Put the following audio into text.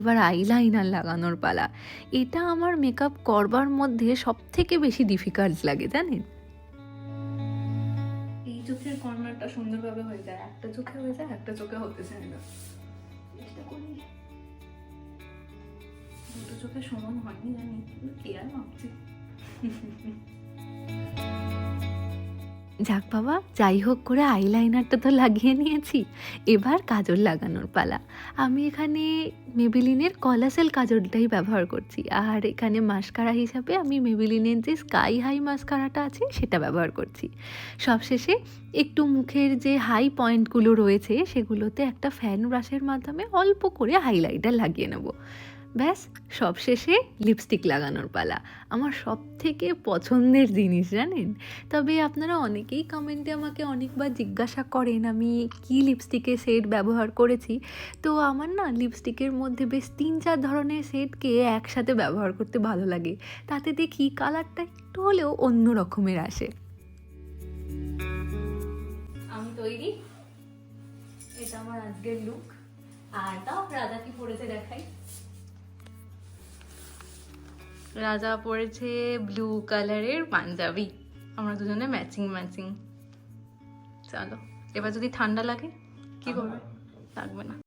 এবার আইলাইনার লাগানোর পালা। এটা আমার মেকআপ করবার মধ্যে সবথেকে বেশি ডিফিকাল্ট লাগে, জানেন। এই চোখের কর্নারটা সুন্দরভাবে হয়ে যায়, একটা চোখে হয়ে যায়, একটা চোখে হতে চায় না। চেষ্টা করি, দুটো চোখে সমান হয়নি জানি, কে আর ভাবছি। যাক বাবা, যাই হোক করে আইলাইনারটা তো লাগিয়ে নিয়েছি, এবার কাজল লাগানোর পালা। আমি এখানে মেবিলিনের কলাসেল কাজলটাই ব্যবহার করছি, আর এখানে মাস্কারা হিসাবে আমি মেবিলিনের যে স্কাই হাই মাস্কারাটা আছে সেটা ব্যবহার করছি। সবশেষে একটু মুখের যে হাই পয়েন্টগুলো রয়েছে সেগুলোতে একটা ফ্যান ব্রাশের মাধ্যমে অল্প করে হাইলাইটার লাগিয়ে নেব। ব্যাস, সবশেষে লিপস্টিক লাগানোর পালা। আমার সব থেকে পছন্দের জিনিস, জানেন। তবে আপনারা অনেকেই কমেন্টে আমাকে অনেকবার জিজ্ঞাসা করেন আমি কি লিপস্টিকের শেড ব্যবহার করেছি। তো আমার না লিপস্টিকের মধ্যে বেশ 3-4 ধরনের শেডকে একসাথে ব্যবহার করতে ভালো লাগে, তাতে দেখি কালারটা একটু হলেও অন্য রকমের আসে। আমি তৈরি, এটা আমার আজকের লুক। আর তাও রাজা কি পরেছে দেখাই। রাজা পরেছে ব্লু কালারের পাঞ্জাবি, আমরা দুজনে ম্যাচিং ম্যাচিং। চলো, এবার যদি ঠান্ডা লাগে কি করবে? লাগবে না।